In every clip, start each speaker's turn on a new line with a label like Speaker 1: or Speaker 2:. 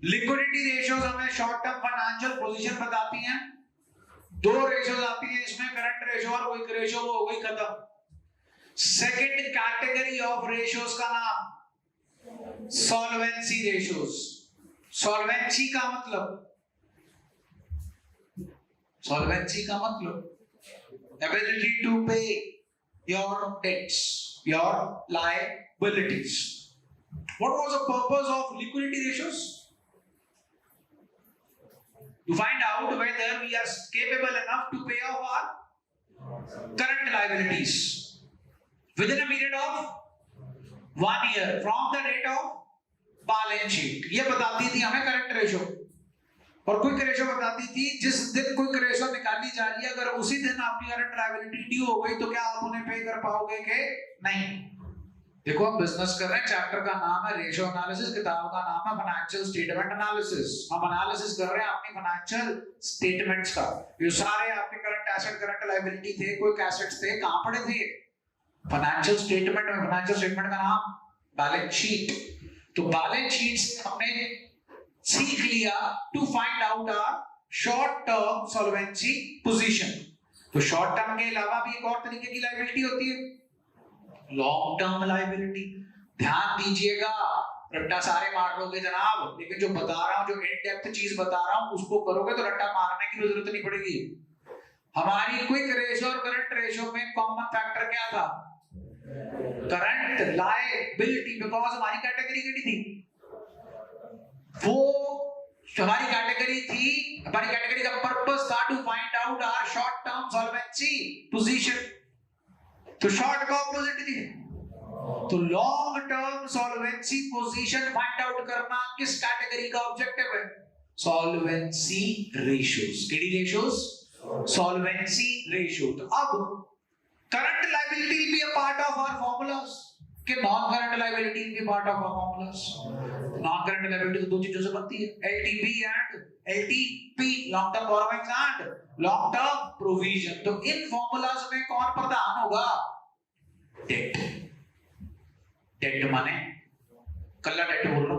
Speaker 1: Liquidity ratios हमें short term financial position बताती हैं। दो रेशियोज आती हैं इसमें, करंट रेशियो और क्विक रेशियो, वो हो गई खत्म। सेकंड कैटेगरी ऑफ रेशियोज का नाम सॉल्वेंसी रेशियोज। सॉल्वेंसी का मतलब ability to pay your debts, your liabilities. What was the purpose of liquidity ratios? To find out whether we are capable enough to pay off our current liabilities within a period of 1 year from the date of balance sheet। ये बताती थी हमें current ratio, और quick ratio बताती थी जिस दिन quick ratio निकाली जा रही है, अगर उसी दिन आपकी करंट लायबिलिटी ड्यू हो गई तो क्या आप उन्हें पे कर पाओगे कि नहीं। देखो आप बिजनेस कर रहे हैं, चैप्टर का नाम है रेशियो एनालिसिस, किताब का नाम है फाइनेंशियल स्टेटमेंट एनालिसिस। हम एनालिसिस कर रहे हैं अपनी फाइनेंशियल स्टेटमेंट्स का। ये सारे आपके करंट एसेट, करंट लायबिलिटी थे, कोई एसेट्स थे, कहां पड़े थे? फाइनेंशियल स्टेटमेंट में। फाइनेंशियल स्टेटमेंट का नाम बैलेंस शीट। तो बैलेंस शीट से हमने सीख लिया to find out our short term solvency position. तो शॉर्ट टर्म के अलावा भी एक और तरीके की लायबिलिटी होती है, लॉन्ग टर्म लायबिलिटी। ध्यान दीजिएगा, रट्टा सारे मार लोगे जनाब, लेकिन जो बता रहा हूं, जो इन डेप्थ चीज बता रहा हूं, उसको करोगे तो रट्टा मारने की जरूरत नहीं पड़ेगी। हमारी क्विक रेशियो और करंट रेशियो में कॉमन फैक्टर क्या था? करंट लायबिलिटी, बिकॉज हमारी कैटेगरी कितनी थी? वो हमारी कैटेगरी थी, हमारी कैटेगरी का पर्पस था to find out our short term solvency position. तो शॉर्ट का ऑपोजिट थी, तो long term solvency position find out करना किस कैटेगरी का ऑब्जेक्टिव है? Solvency ratios. किडी रेशियोज, सॉल्वेंसी रेशियो। तो अब current liability will be a part of our formulas कि non current liability will be part of our formulas. Non current liability तो दो चीजों से बनती है, LTB and LTP, long term borrowings and long term provision. तो इन formulas में कौन प्रधान होगा? डेट। डेट माने कल्ला डेट बोल लो।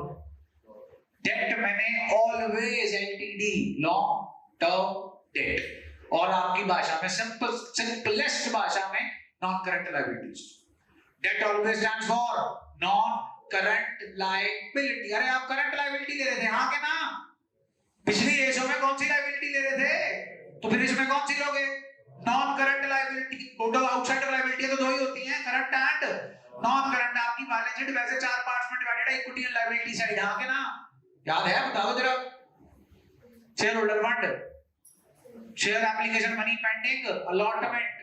Speaker 1: डेट मैंने always LTD, long term debt, और आपकी भाषा में सिंपलेस्ट भाषा में non current liabilities. Debt always stands for non current liability. अरे आप करंट लायबिलिटी ले रहे थे, हाँ के ना? पिछली रेशो में कौन सी लायबिलिटी ले रहे थे? तो फिर इसमें कौन सी लोगे? Non current liability. Total outsider liability तो दो ही होती हैं, करंट एंड नॉन करंट। आपकी बैलेंस शीट वैसे 4 पार्ट्स में डिवाइडेड है, इक्विटी एंड लायबिलिटी साइड, हाँ के ना? याद है? बता दो जरा। Share holder fund, share application money pending, allotment,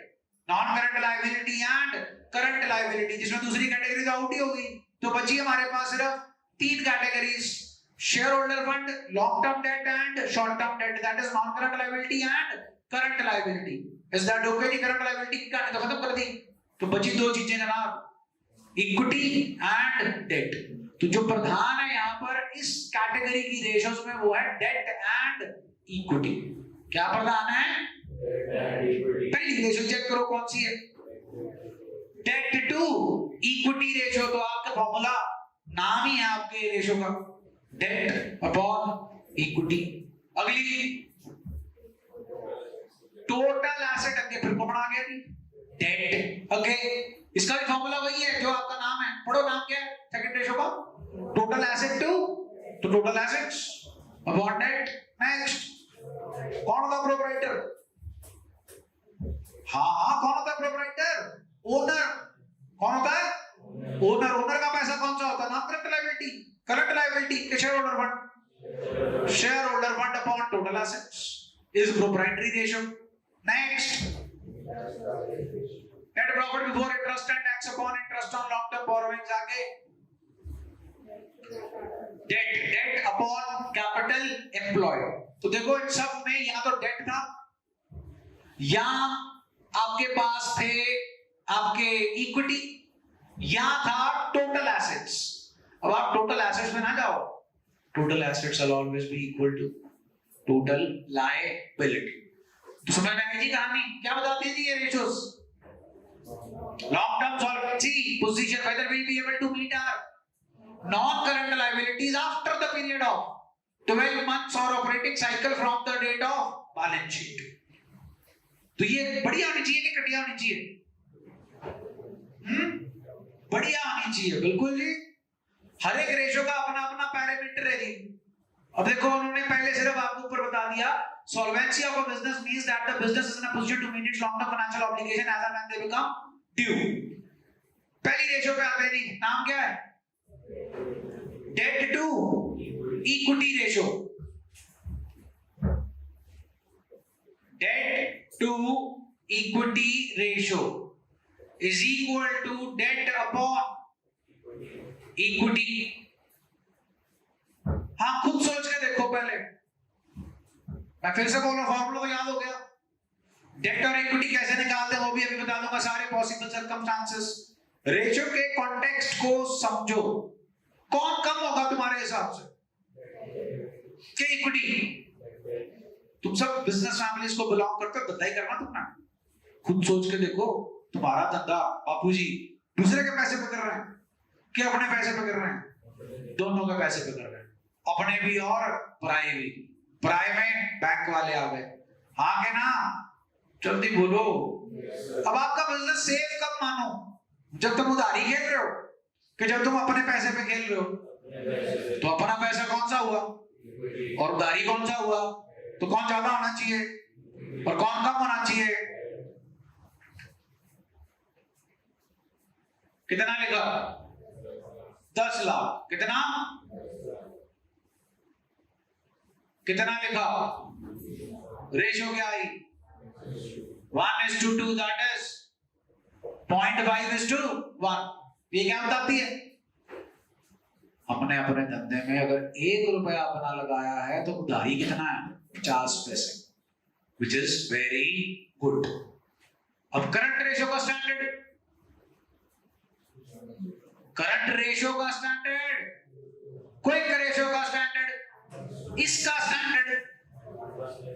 Speaker 1: non current liability and current liability, जिसमें दूसरी कैटेगरी तो आउट ही हो गई। तो बची हमारे पास सिर्फ 3 categories, share holder fund, long term debt and short term debt, that is non current liability and current liability. Is that okay? जी करंट लायबिलिटी की कहानी तो खत्म कर दी। तो बची 2 चीजें जनाब, इक्विटी एंड डेट। तो जो प्रधान है यहां पर इस कैटेगरी की रेशियोज में वो है डेट एंड इक्विटी। क्या प्रधान है? पहली रेशियो चेक करो कौन सी है, डेट टू इक्विटी रेशियो। तो आपका फॉर्मूला नाम ही है आपके रेशियो का, डेट अपॉन इक्विटी। अगली टोटल एसेट, अगे फिर कौन आ गया? डेट। ओके, इसका भी फॉर्मूला वही है जो आपका नाम है, पढ़ो नाम क्या है सेकंड रेशियो का? टोटल एसेट टू, तो total assets upon debt. Next, कौन होता है प्रोप्राइटर? हाँ, कौन होता है प्रोप्राइटर? ओनर। कौन होता है? ओनर। ओनर का पैसा कौन सा होता है? Non current liability, current liability के share holder fund, share holder fund upon total assets is proprietary ratio. Next, net profit before interest and tax upon interest on long term borrowings. आगे debt upon capital employed. तो देखो इन सब में या तो date था या आपके पास थे आपके इक्विटी या था टोटल एसेट्स। अब आप टोटल एसेट्स में ना जाओ, total assets will always be equal to total liability. तो समझ में आई जी कहानी? क्या बताती थी ये ratios? Long term solvency position, whether we will be able to meet our non current liabilities after the period of 12 months और operating cycle from the date of balance sheet. तो ये बढ़िया होनी चाहिए कि घटिया होनी चाहिए? बढ़िया होनी चाहिए, बिल्कुल जी। हर एक रेशो का अपना अपना पैरामीटर है जी। अब देखो उन्होंने पहले सिर्फ आपको ऊपर बता दिया, solvency of a business means that the business is in a position to meet its long-term financial obligation as and when they become due। पहली रेशो पे आते हैं जी, नाम क्या है? Debt to equity ratio. Debt to equity ratio is equal to debt upon equity। हाँ, खुद सोच के देखो पहले, मैं फिर से बोल रहा हूं, फॉर्मूला तो याद हो गया। डेट और इक्विटी कैसे निकालते हैं वो भी अभी बता दूंगा, सारे पॉसिबल सर्कमस्टांसेस। रेशियो के कॉन्टेक्स्ट को समझो, कौन कम होगा तुम्हारे हिसाब से कि इक्विटी? तुम सब बिजनेस फैमिलीज को बिलोंग करते हो, बताई करना तुम ना, खुद सोच के देखो। तुम्हारा धंधा बापूजी दूसरे के पैसे पे कर रहे हैं कि अपने पैसे पे कर रहे हैं? दोनों के पैसे पे कर रहे हैं, अपने भी और पराए भी। पराए में बैंक वाले आ गए, हाँ के ना, जल्दी बोलो। अब आपका बिजनेस सेफ कब मानो? जब तुम उधारी खेल रहे हो कि जब तुम अपने पैसे पे खेल रहे हो? तो अपना पैसा कौन सा हुआ और उधारी कौन सा हुआ? तो कौन ज्यादा होना चाहिए और कौन कम होना चाहिए? कितना लिखा? 10 लाख। कितना कितना लिखा? रेशियो क्या आई? 1:2, दैट इज 0.5:1। ये क्या बताती है? हमने अपने धंधे में अगर 1 रुपया अपना लगाया है तो उधारी कितना है? 50 पैसे, विच इज वेरी गुड। अब करंट रेशियो का स्टैंडर्ड, करंट रेशियो का स्टैंडर्ड, क्विक रेशियो का स्टैंडर्ड, इसका स्टैंडर्ड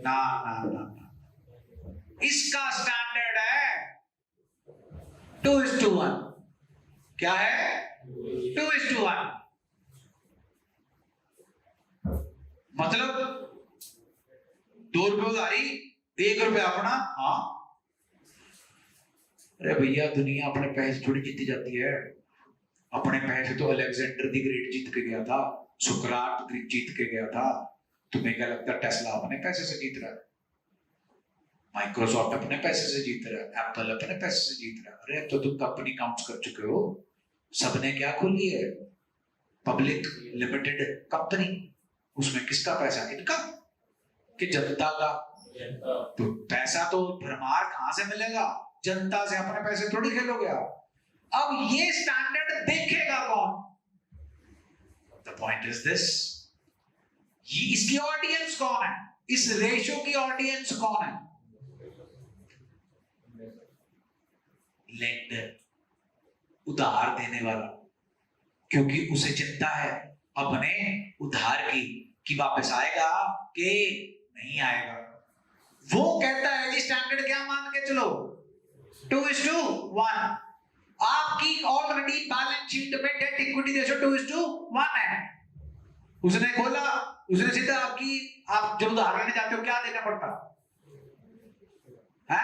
Speaker 1: ना ना ना ना, इसका स्टैंडर्ड है 2:1। क्या है? 2:1। मतलब 2 रुपये उधारी, 1 रुपया अपना। हाँ, अरे भैया दुनिया अपने पैसे थोड़ी जीती जाती है। अपने पैसे तो अलेक्जेंडर द ग्रेट जीत के गया था, सुकरात जीत के गया था। तुम्हें क्या लगता है टेस्ला अपने पैसे से जीत रहा है? माइक्रोसॉफ्ट अपने पैसे से जीत रहा है, एप्पल अपने पैसे से जीत रहा है। अरे अब तो तुम कंपनी काउंट कर चुके हो, सबने क्या खोली है? Public limited company. उसमें किसका पैसा? इनका कि जनता का? तो पैसा तो भरमार कहां से मिलेगा? जनता से। अपने पैसे थोड़ी खेलोगे आप। अब ये स्टैंडर्ड देखेगा कौन? द पॉइंट इज दिस, ये इसकी ऑडियंस कौन है? इस रेशियो की ऑडियंस कौन है? लेंडर, उधार देने वाला, क्योंकि उसे चिंता है अपने उधार की कि वापस आएगा कि नहीं आएगा। वो कहता है जी स्टैंडर्ड क्या मान के चलो? 2:1। आपकी ऑलरेडी बैलेंस शीट में डेट इक्विटी रेशियो 2:1 है। उसने खोला, उसने सीधा आपकी, आप जब उधार लेने जाते हो क्या देना पड़ता है?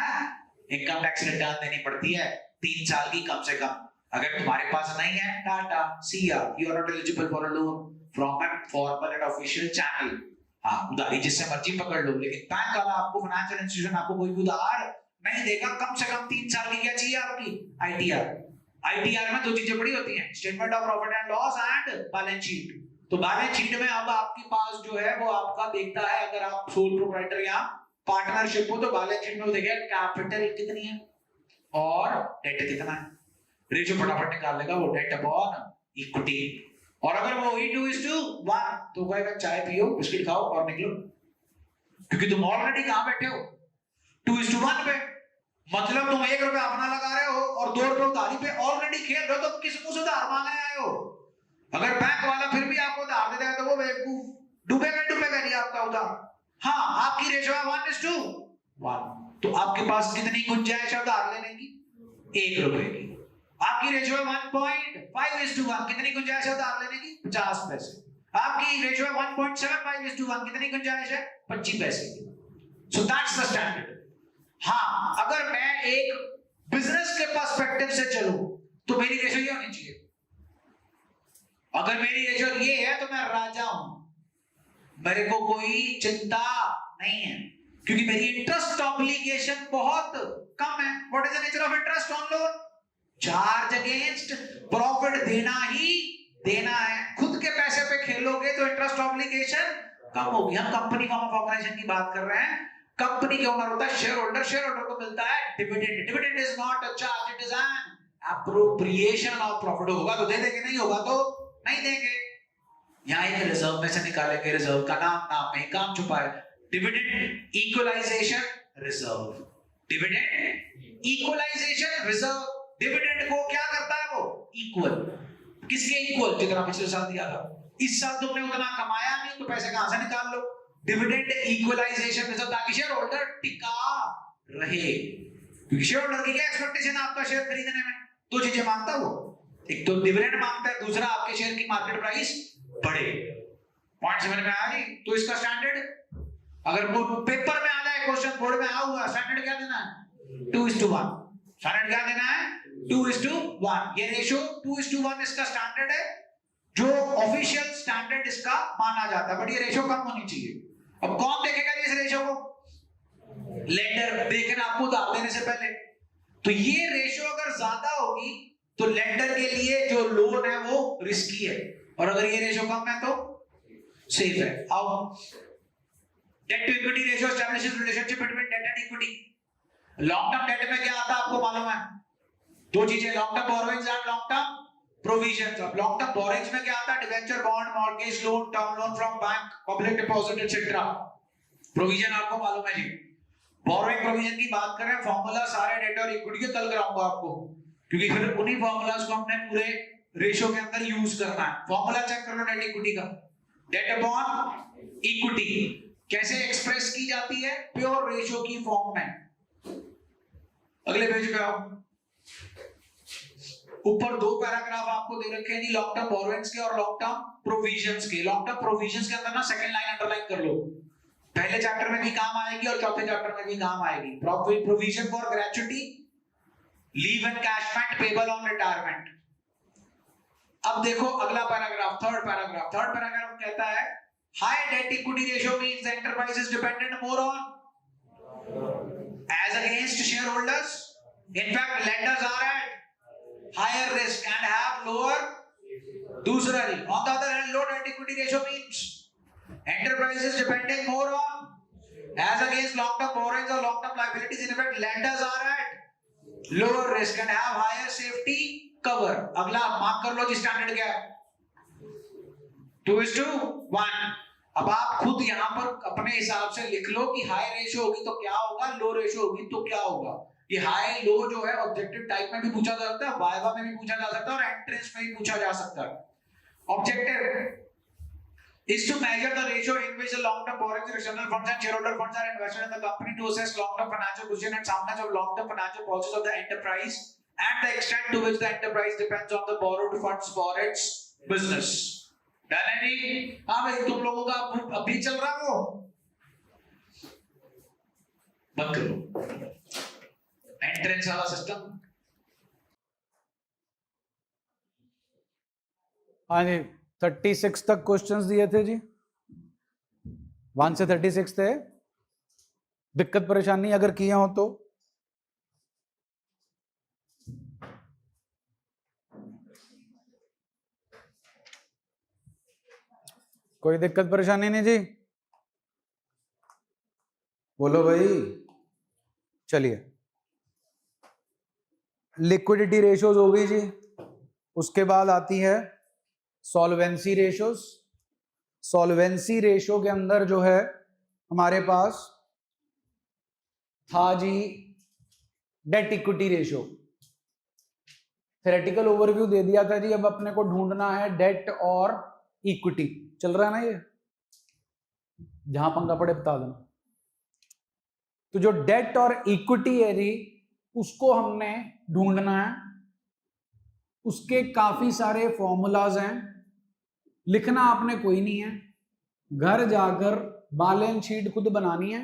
Speaker 1: इनकम टैक्स रिटर्न देनी पड़ती है 3 साल की कम से कम। अगर तुम्हारे पास नहीं है, टाटा सी या, you are not eligible for a loan from an formal and official channel. हाँ, उधारी जिससे मर्जी पकड़ लो, लेकिन बैंक वाला आपको, फाइनेंशियल इंस्टीट्यूशन आपको कोई उधार नहीं देगा कम से कम 3 साल की। क्या चाहिए आपकी? आईटीआर। आईटीआर में 2 चीजें बड़ी होती हैं, statement of profit and loss and balance sheet. तो बैलेंस शीट में अब आपके पास जो है वो आपका देखता है, अगर आप सोल प्रोप्राइटर या पार्टनरशिप हो तो बैलेंस शीट में वो देखेगा कैपिटल कितनी है और डेट कितना है। रेशियो फटाफट निकाल लेगा वो, डेट अपॉन इक्विटी। और अगर वो 2:1 तो कहेगा चाय पियो, बिस्किट खाओ और निकलो, क्योंकि तुम ऑलरेडी कहां बैठे हो? 2:1 पे। मतलब तुम 1 रुपया अपना लगा रहे हो और 2 रुपये उधारी पे ऑलरेडी खेल रहे हो, तो किस मुंह से उधार मांगने आए हो? अगर बैंक वाला फिर भी आपको उधार दे देगा तो वो बेवकूफ, डूबेगा नहीं आपका उधार। हाँ, आपकी रेशियो है 1:1, तो आपके पास कितनी गुंजाइश है उधार लेने की? 1 रुपए की। आपकी रेशियो है 1.5:1, कितनी गुंजाइश है उधार लेने की? 50 पैसे। आपकी रेशियो है 1.75:1, कितनी गुंजाइश है? 25 पैसे की। So that's the standard. हाँ, अगर मैं एक बिजनेस के पर्सपेक्टिव से चलूं तो मेरी रेशियो ये होनी चाहिए। अगर मेरी रेशियो ये है तो मैं राजा हूं, मेरे को कोई चिंता नहीं है, क्योंकि मेरी इंटरेस्ट ऑब्लिगेशन बहुत कम है। What is the nature of interest on loan? Charge against profit देना ही देना है। खुद के पैसे पे खेलोगे तो इंटरेस्ट ऑब्लिगेशन कम होगी। हम कंपनी फॉर्म ऑफ ऑर्गेनाइजेशन की बात कर रहे हैं। कंपनी के ओनर होता है शेयर होल्डर, शेयर होल्डर को मिलता है dividend. Dividend is not a charge, it is an appropriation of profit. होगा तो दे देंगे, नहीं होगा तो नहीं देंगे। यहाँ एक रिजर्व में से निकालेंगे, रिजर्व का नाम में काम छुपा है। Dividend equalisation reserve, dividend equalisation reserve. Dividend को क्या करता है वो? इक्वल। किसके इक्वल? जितना पिछले साल दिया था। इस साल तुमने उतना कमाया नहीं तो पैसे कहां से निकाल लो? डिविडेंड इक्वलाइजेशन रिजर्व, ताकि शेयर होल्डर टिका रहे। क्योंकि शेयर होल्डर की क्या एक्सपेक्टेशन है आपका शेयर खरीदने में? दो चीजें मांगता है वो, एक तो डिविडेंड मांगता है, दूसरा आपके शेयर की मार्केट प्राइस बढ़े। पॉइंट समझ में आया जी? तो इसका स्टैंडर्ड अगर पेपर में आ जाए, क्वेश्चन बोर्ड में आ हुआ, स्टैंडर्ड क्या देना है? 2:1। स्टैंडर्ड क्या देना है? 2:1। ये रेशियो 2:1 इसका स्टैंडर्ड है, जो ऑफिशियल स्टैंडर्ड इसका माना जाता है। बट ये रेशियो कम होनी चाहिए। अब कौन देखेगा इस रेशियो को? लेंडर देखेगा आपको उधार देने से पहले। तो ये रेशियो अगर ज्यादा होगी तो लेंडर के लिए जो लोन है वो रिस्की है, और अगर ये रेशियो कम है तो सेफ है। आओ, debt to equity ratio establishes relationship between debt and equity. Long term debt में क्या आता है आपको मालूम है? दो चीजें, long term borrowings and long term provisions. अब लॉन्ग टर्म बोरोइंग्स में क्या आता है? Debenture, bond, mortgage loan, term loan from bank, public deposit etcetera. Provision आपको मालूम है जी। बोरोइंग प्रोविजन की बात करें, फॉर्मूला सारे डेट और इक्विटी के कल कराऊंगा आपको, क्योंकि फिर उन्हीं फॉर्मूलाज को हमने पूरे रेशियो के अंदर यूज करना है। फॉर्मूला चेक कर लो डेट इक्विटी का। डेट अपॉन इक्विटी कैसे एक्सप्रेस की जाती है? प्योर रेशियो की फॉर्म में। अगले पेज पे आओ। ऊपर दो पैराग्राफ आपको दे रखे हैं जी, लॉन्ग टर्म बोरोइंग्स के और लॉन्ग टर्म प्रोविजंस के। लॉन्ग टर्म प्रोविजंस के अंदर ना सेकंड लाइन अंडरलाइन कर लो, पहले चैप्टर में भी काम आएगी और चौथे चैप्टर में भी काम आएगी। Provision for gratuity, leave encashment payable on retirement. अब देखो अगला पैराग्राफ, थर्ड पैराग्राफ कहता है high debt equity ratio means the enterprise is dependent more on as against share holders. In fact lenders are at higher risk and have lower. दूसरा, on the other hand low debt equity ratio means enterprise is depending more on as against long term borrowings or long term liabilities. In effect lenders are at lower risk and have higher safety cover. अगला mark कर लो जी, standard क्या है? 2:1। अब आप खुद यहाँ पर अपने हिसाब से लिख लो कि हाई रेशियो होगी तो क्या होगा, लो रेशियो होगी तो क्या होगा। ये हाई लो जो है ऑब्जेक्टिव टाइप में भी पूछा जा सकता है, वाइवा में भी पूछा जा सकता है और एंट्रेंस में भी पूछा जा सकता है। Objective is to measure the ratio in which the long-term borrowings, external funds and shareholder funds are invested in the company to assess long-term financial position and soundness of long-term financial policies of the enterprise and the extent to which the enterprise depends on the borrowed funds for its business. Done है जी? हाँ भाई, तुम लोगों का अभी चल रहा है वो, बंद करो एंट्रेंस वाला सिस्टम।
Speaker 2: हाँ जी, 36 तक क्वेश्चंस दिए थे जी, 1 से 36 थे। दिक्कत परेशानी अगर किए हो तो कोई दिक्कत परेशानी नहीं जी, बोलो भाई। चलिए, लिक्विडिटी रेशियोज हो गई जी। उसके बाद आती है सॉल्वेंसी रेशियोज। सॉल्वेंसी रेशियो के अंदर जो है हमारे पास था जी debt equity ratio. Theoretical overview दे दिया था जी, अब अपने को ढूंढना है डेट और इक्विटी। चल रहा है ना ये? जहां पंगा पड़े बता देना। तो जो डेट और इक्विटी है जी, उसको हमने ढूंढना है। उसके काफी सारे फॉर्मूलाज हैं, लिखना आपने कोई नहीं है, घर जाकर बैलेंस शीट खुद बनानी है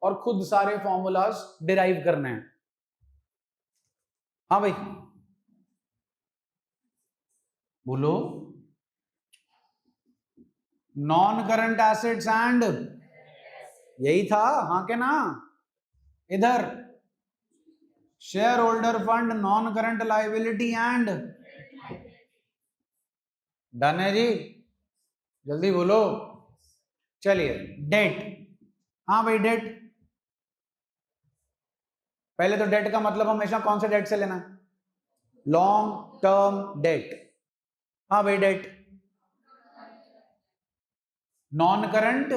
Speaker 2: और खुद सारे फॉर्मूलाज डिराइव करने हैं। हाँ भाई बोलो। नॉन करंट एसेट्स एंड, यही था हाँ के ना। इधर share holder fund, non current liability and, done है जी, जल्दी बोलो। चलिए डेट, हाँ भाई डेट, पहले तो डेट का मतलब हमेशा कौन से डेट से लेना है, लॉन्ग टर्म डेट। हाँ भाई डेट, नॉन करंट,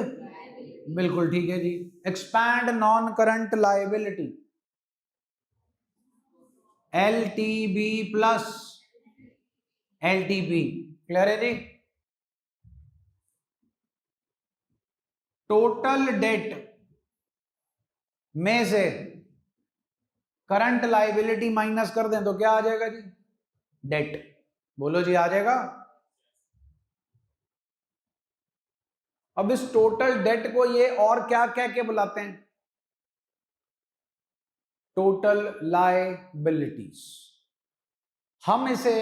Speaker 2: बिल्कुल ठीक है जी। Expand non current liability, LTB plus LTP, clear है जी। टोटल डेट में से करंट लाइबिलिटी माइनस कर दें तो क्या आ जाएगा जी, डेट। बोलो जी आ जाएगा। अब इस टोटल डेट को ये और क्या कह के बुलाते हैं, टोटल लाइबिलिटीज। हम इसे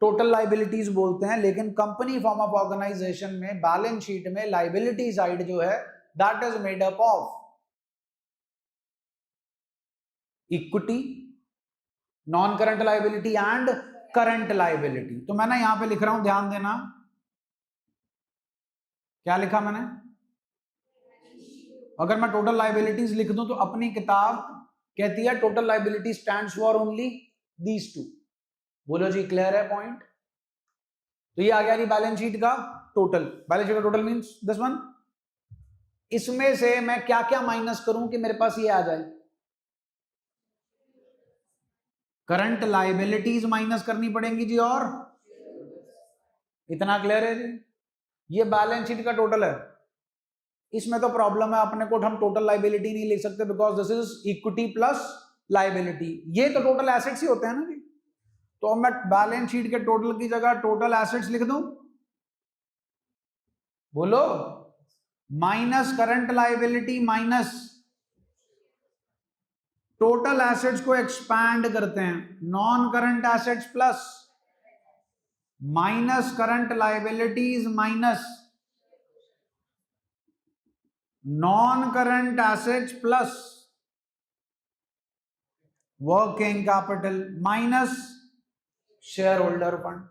Speaker 2: टोटल लाइबिलिटीज बोलते हैं, लेकिन कंपनी फॉर्म ऑफ ऑर्गेनाइजेशन में बैलेंस शीट में लाइबिलिटी साइड जो है that is made up of equity, non current liability and current liability. तो मैं ना यहां पे लिख रहा हूं, ध्यान देना क्या लिखा मैंने। अगर मैं टोटल लाइबिलिटीज लिख दूं तो अपनी किताब कहती है total liability stands for only these two. बोलो जी क्लियर है पॉइंट। तो ये आ गया जी बैलेंस शीट का टोटल, बैलेंस शीट का टोटल मींस दिस वन। इसमें से मैं क्या क्या माइनस करूं कि मेरे पास ये आ जाए, करंट लाइबिलिटीज माइनस करनी पड़ेंगी जी, और इतना क्लियर है जी। ये बैलेंस शीट का टोटल है, इसमें तो प्रॉब्लम है अपने को, हम टोटल लाइबिलिटी नहीं लिख सकते because this is equity plus liability, ये तो टोटल एसेट्स ही होते हैं ना जी। तो अब मैं बैलेंस शीट के टोटल की जगह टोटल एसेट्स लिख दूं, बोलो, minus current liability minus total assets को एक्सपैंड करते हैं, non current assets plus minus current liabilities minus non current assets plus working capital minus share holder fund.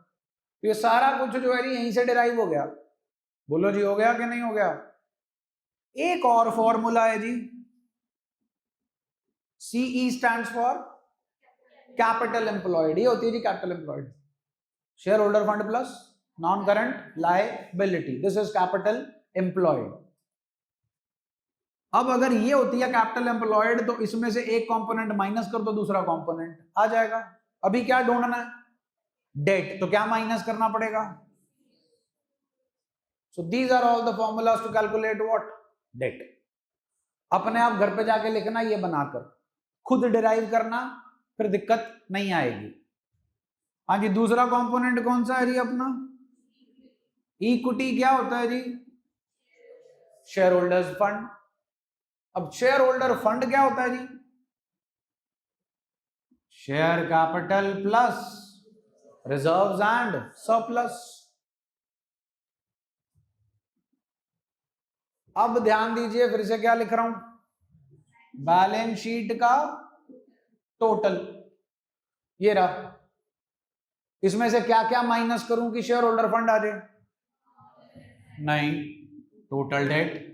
Speaker 2: ये सारा कुछ जो है यहीं से डिराइव हो गया। बोलो जी हो गया कि नहीं हो गया। एक और फॉर्मूला है जी, CE stands for capital employed, ये होती है जी capital employed, share holder fund plus non current liability, this is capital employed. अब अगर ये होती है कैपिटल एम्प्लॉयड तो इसमें से एक कंपोनेंट माइनस कर दो, दूसरा कंपोनेंट आ जाएगा। अभी क्या ढूंढना है, डेट, तो क्या माइनस करना पड़ेगा। So these are all the formulas to calculate what, debt. अपने आप घर पे जाके लिखना, ये बनाकर खुद डिराइव करना, फिर दिक्कत नहीं आएगी। हाँ जी, दूसरा कंपोनेंट कौन सा है जी अपना, इक्विटी। क्या होता है जी, शेयर होल्डर्स फंड। अब शेयर होल्डर फंड क्या होता है जी, share capital plus reserves and surplus. अब ध्यान दीजिए, फिर से क्या लिख रहा हूं, बैलेंस शीट का टोटल ये रहा, इसमें से क्या क्या माइनस करूं कि शेयर होल्डर फंड आ जाए, नहीं, टोटल डेट।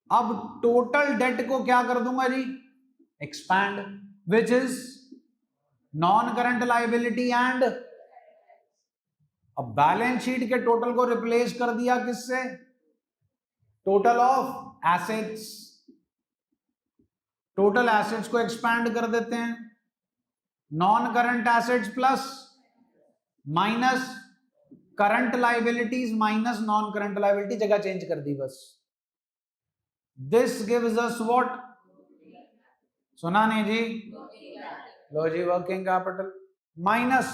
Speaker 2: अब टोटल डेट को क्या कर दूंगा जी, expand, which is non current liability and, अब बैलेंस शीट के टोटल को रिप्लेस कर दिया किससे, total of assets. Total assets को एक्सपैंड कर देते हैं, non current assets plus minus current liabilities minus non current liability, जगह चेंज कर दी बस। दिस गिव्स अस व्हाट, सुना नहीं जी, लो जी, working capital minus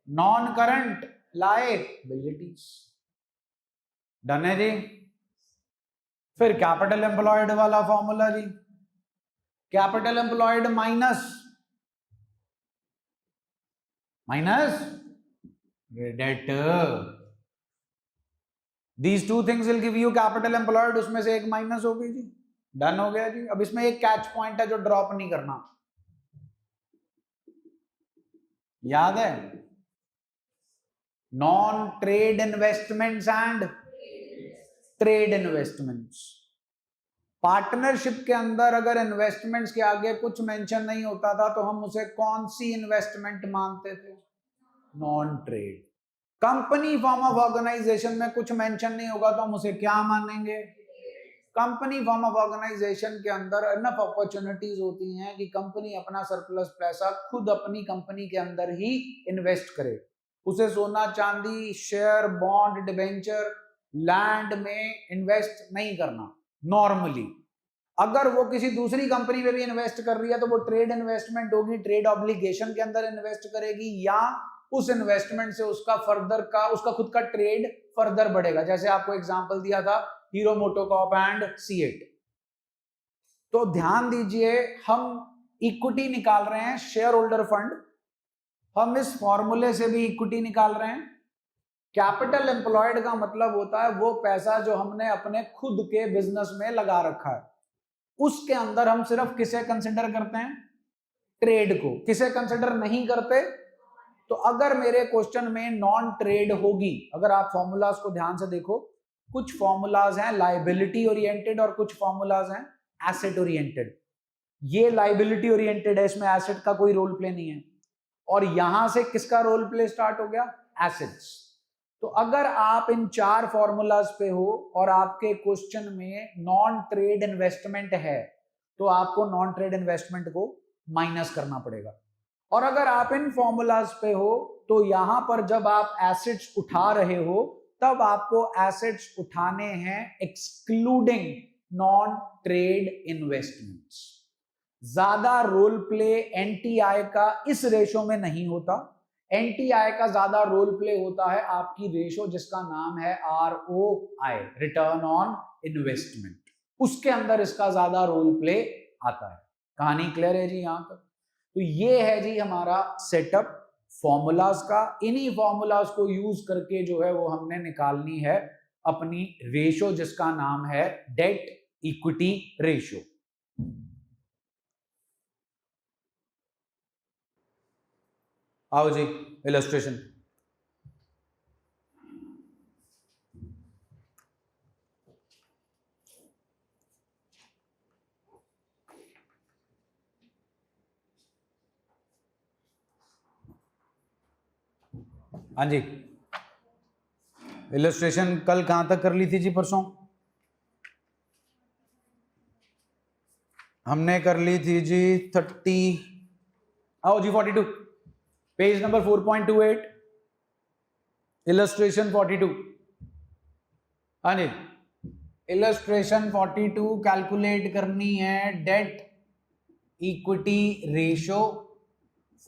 Speaker 2: non current liabilities. Done है जी। फिर कैपिटल एम्प्लॉयड वाला फॉर्मूला जी, capital employed minus debt, these two things will give you capital employed, उसमें से एक माइनस हो गई जी। डन हो गया जी। अब इसमें एक कैच पॉइंट है जो ड्रॉप नहीं करना, याद है, non trade investments and trade investments. Partnership के अंदर अगर इन्वेस्टमेंट्स के आगे कुछ मेंशन नहीं होता था तो हम उसे कौन सी इन्वेस्टमेंट मानते थे? Non trade. Company form of organisation में कुछ मेंशन नहीं होगा तो हम उसे क्या मानेंगे? कंपनी फॉर्म ऑफ ऑर्गेनाइजेशन के अंदर इनफ अपॉर्चुनिटीज होती हैं कि कंपनी अपना सरप्लस पैसा खुद अपनी कंपनी के अंदर ही इन्वेस्ट करे, उसे सोना चांदी, शेयर, बॉन्ड, डिबेंचर, लैंड में इन्वेस्ट नहीं करना नॉर्मली। अगर वो किसी दूसरी कंपनी में भी इन्वेस्ट कर रही है तो वो ट्रेड इन्वेस्टमेंट होगी, ट्रेड ऑब्लिगेशन के अंदर इन्वेस्ट करेगी, या उस इन्वेस्टमेंट से उसका खुद का ट्रेड फर्दर बढ़ेगा। जैसे आपको एग्जांपल दिया था हीरो मोटोकॉर्प एंड सीएट। तो ध्यान दीजिए, हम इक्विटी निकाल रहे हैं, शेयर होल्डर फंड, हम इस फॉर्मूले से भी इक्विटी निकाल रहे हैं। कैपिटल एम्प्लॉयड का मतलब होता है वो पैसा जो हमने अपने खुद के बिजनेस में लगा रखा है, उसके अंदर हम सिर्फ किसे कंसिडर करते हैं? ट्रेड को। किसे कंसिडर नहीं करते? तो अगर मेरे क्वेश्चन में नॉन ट्रेड होगी, अगर आप फॉर्मूलाज को ध्यान से देखो, कुछ फॉर्मूलाज हैं लाइबिलिटी ओरिएंटेड और कुछ फॉर्मूलाज हैं एसेट ओरिएंटेड। ये लाइबिलिटी ओरिएंटेड है, इसमें एसेट का कोई रोल प्ले नहीं है, और यहां से किसका रोल प्ले स्टार्ट हो गया? एसेट्स। तो अगर आप इन चार फॉर्मूलाज पे हो और आपके क्वेश्चन में नॉन ट्रेड इन्वेस्टमेंट है तो आपको नॉन ट्रेड इन्वेस्टमेंट को माइनस करना पड़ेगा। और अगर आप इन फॉर्मूलाज पे हो तो यहां पर जब आप एसेट्स उठा रहे हो तब आपको एसेट्स उठाने हैं एक्सक्लूडिंग नॉन ट्रेड इन्वेस्टमेंट्स। ज्यादा रोल प्ले एनटीआई का इस रेशो में नहीं होता। एनटीआई का ज्यादा रोल प्ले होता है आपकी रेशो जिसका नाम है आरओआई, रिटर्न ऑन इन्वेस्टमेंट, उसके अंदर इसका ज्यादा रोल प्ले आता है। कहानी क्लियर है जी यहां तक? तो ये है जी हमारा सेटअप फॉर्मूलाज का। इन्हीं फॉर्मूलाज को यूज करके जो है वो हमने निकालनी है अपनी रेशो जिसका नाम है डेट इक्विटी रेशो। आओ जी इलस्ट्रेशन। हाँ जी, इलस्ट्रेशन कल कहां तक कर ली थी जी? परसों हमने कर ली थी जी 30, आओ जी 42, पेज नंबर 4.28, इलस्ट्रेशन 42। हाँ जी, इलस्ट्रेशन 42 कैलकुलेट करनी है डेट इक्विटी रेशो।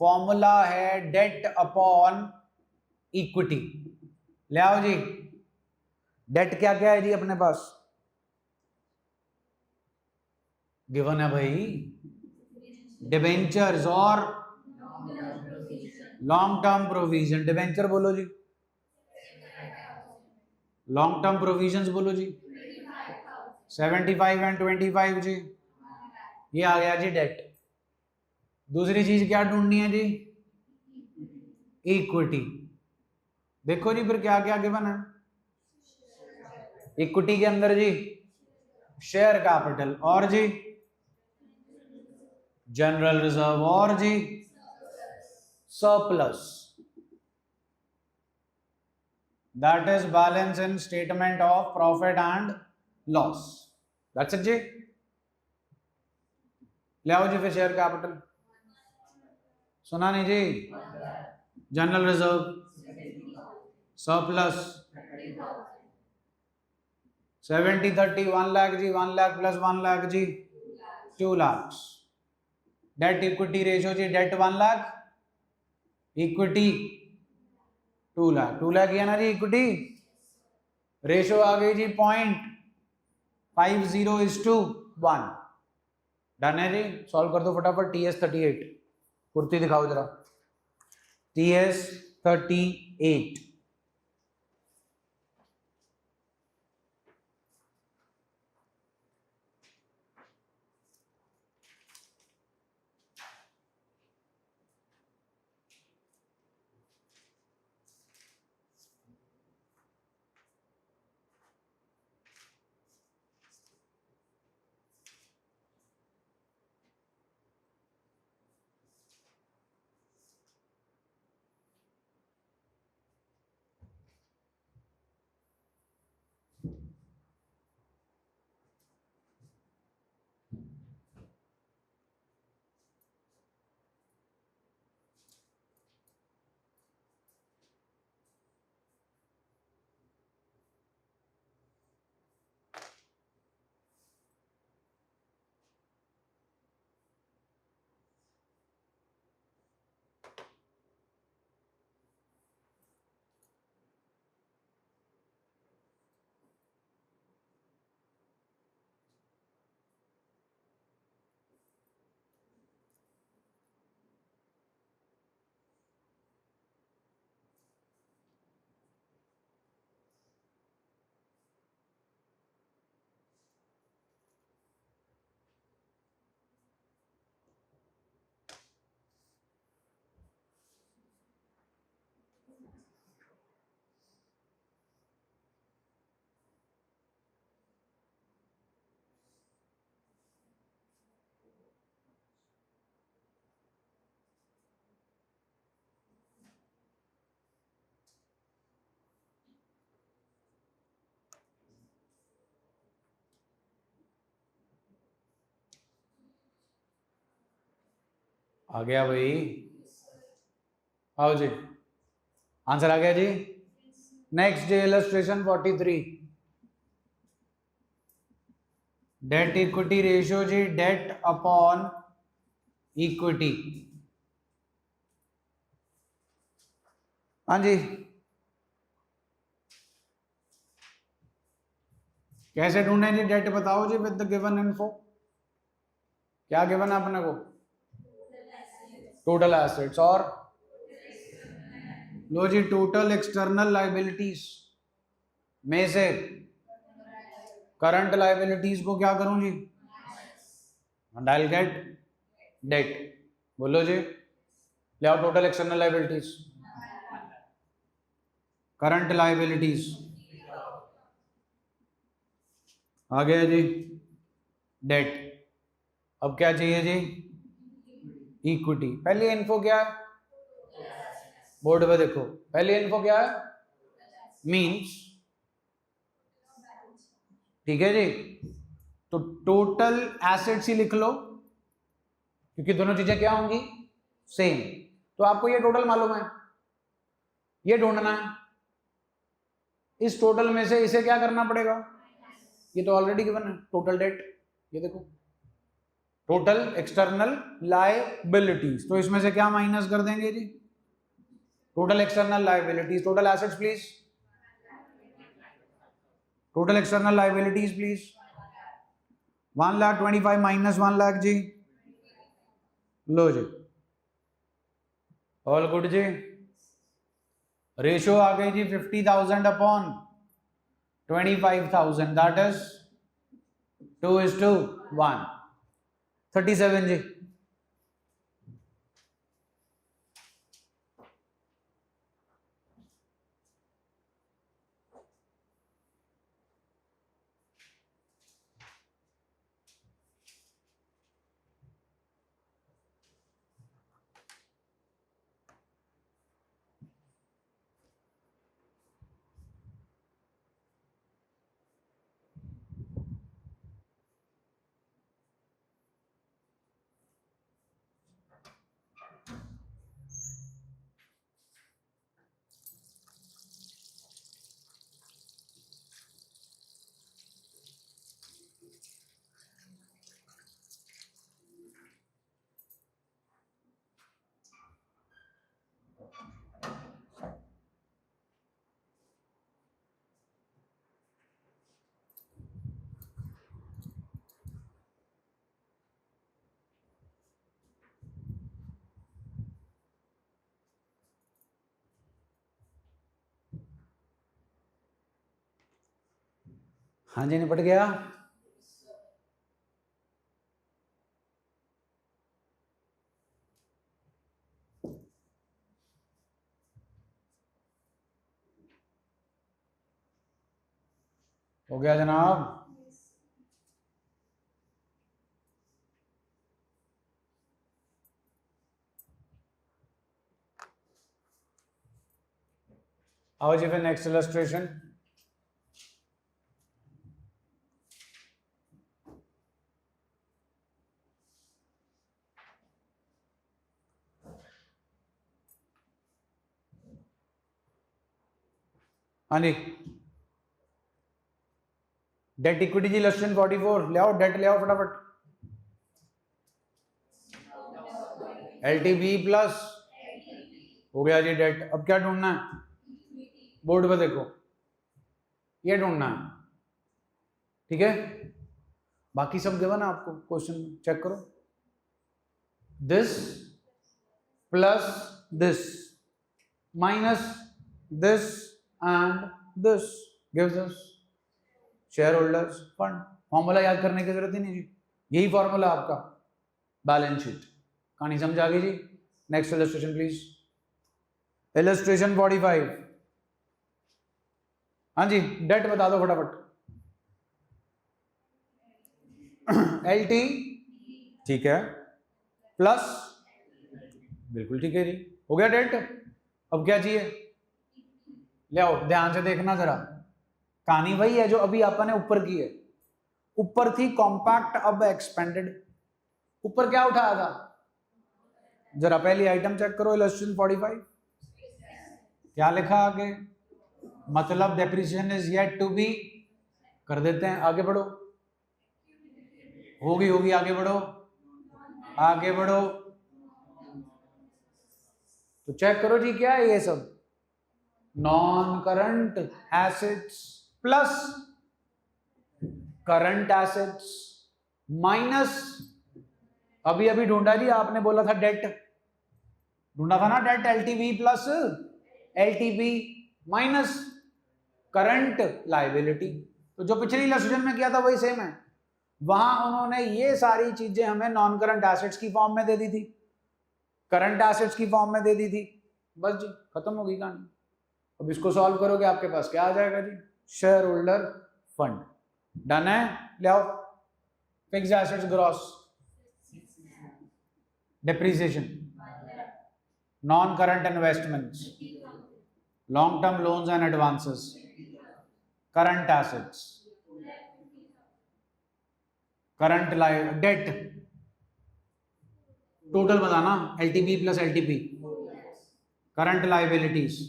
Speaker 2: फॉर्मूला है डेट अपॉन इक्विटी। ले आओ जी, डेट क्या क्या है जी अपने पास? गिवन है भाई, डिबेंचर्स और लॉन्ग टर्म प्रोविजन। डिबेंचर बोलो जी, लॉन्ग टर्म प्रोविजंस बोलो जी, 75 एंड 25 जी। ये आ गया जी डेट। दूसरी चीज क्या ढूंढनी है जी? इक्विटी। देखो जी फिर क्या क्या गिवन है इक्विटी के अंदर जी? शेयर कैपिटल, और जी जनरल रिजर्व, और जी surplus, that is balance in statement of profit and loss. That's it जी। ले आओ जी फिर शेयर कैपिटल। सुना नहीं जी? जनरल रिजर्व, सरप्लस 70 30 1 लाख जी, 1 लाख प्लस 1 लाख जी 2 लाख। डेट इक्विटी रेशियो जी, डेट 1 लाख, इक्विटी 2 लाख किया ना जी इक्विटी, रेशो आ गई जी 0.50:1। डन है जी, सॉल्व कर दो फटाफट। TS38 कुर्ती दिखाओ जरा, TS38। आ गया भाई, आओ जी, आंसर आ गया जी। Next day illustration 43, debt equity ratio जी, डेट अपॉन इक्विटी। हाँ जी, कैसे ढूंढे जी डेट, बताओ जी विद द गिवन इन्फो। क्या गिवन है अपने को? टोटल एसेट्स, और लो जी टोटल एक्सटर्नल लाइबिलिटीज में से करंट लाइबिलिटीज को क्या करूं जी, and I'll get debt। बोलो जी, ले आओ total external liabilities, current liabilities आ गया जी, डेट। अब क्या चाहिए जी, इक्विटी। पहली इन्फो क्या है, बोर्ड पे देखो, पहली इन्फो क्या है, मींस, ठीक है जी। तो टोटल एसेट्स ही लिख लो, क्योंकि दोनों चीजें क्या होंगी, सेम। तो आपको ये टोटल मालूम है, ये ढूंढना है। इस टोटल में से इसे क्या करना पड़ेगा, ये तो ऑलरेडी गिवन है, टोटल डेट। ये देखो टोटल एक्सटर्नल लायबिलिटीज, तो इसमें से क्या माइनस कर देंगे जी, total external liabilities. Total assets please, total external liabilities please. 1,25,000 minus 1,00,000 जी, लो जी, ऑल गुड जी। रेशो आ गई जी 50,000 अपॉन 25,000, दैट इज 2:1, 37 जी। हाँ जी, निपट गया। हो गया जनाब। आओ जी फिर नेक्स्ट इलस्ट्रेशन। हाँ जी, डेट इक्विटी जी इलस्ट्रेशन 44 ले आओ, डेट ले आओ फटाफट। एलटीवी प्लस हो गया जी डेट। अब क्या ढूंढना है? बोर्ड पे देखो, ये ढूंढना है, ठीक है। बाकी सब गिवन है आपको, क्वेश्चन चेक करो। This plus this minus this and this gives us share holders fund. Formula याद करने की जरूरत ही नहीं जी, यही फॉर्मूला आपका बैलेंस शीट। कहानी समझ आ गई जी। Next illustration please. इलस्ट्रेशन 45। हाँ जी, डेट बता दो फटाफट। एल टी ठीक है, प्लस बिल्कुल ठीक है जी, हो गया डेट। अब क्या चाहिए? ले आओ, ध्यान से देखना जरा। कहानी वही है जो अभी अपन ने ऊपर की है। ऊपर थी कॉम्पैक्ट, अब एक्सपेंडेड। ऊपर क्या उठाया था? जरा पहली आइटम चेक करो, इलस्ट्रेशन 45। क्या लिखा आगे? मतलब depreciation is yet to be. कर देते हैं, आगे बढ़ो। होगी होगी, आगे बढ़ो, आगे बढ़ो। तो चेक करो जी, क्या है ये सब? Non current assets plus current assets minus, अभी अभी ढूंढा जी आपने, बोला था डेट ढूंढा था ना, debt LTV plus LTV minus current liability. तो जो पिछली इलस्ट्रेशन में किया था वही सेम है। वहां उन्होंने ये सारी चीजें हमें नॉन करंट एसेट्स की फॉर्म में दे दी थी, करंट एसेट्स की फॉर्म में दे दी थी। बस जी, खत्म हो गई कहानी। अब इसको सॉल्व करोगे, आपके पास क्या आ जाएगा जी? Share holder fund. डन है, ले आओ। Fixed assets gross, depreciation, non current investments, long term loans and advances, current assets, current debt. Total बताना, LTB plus LTP, current liabilities.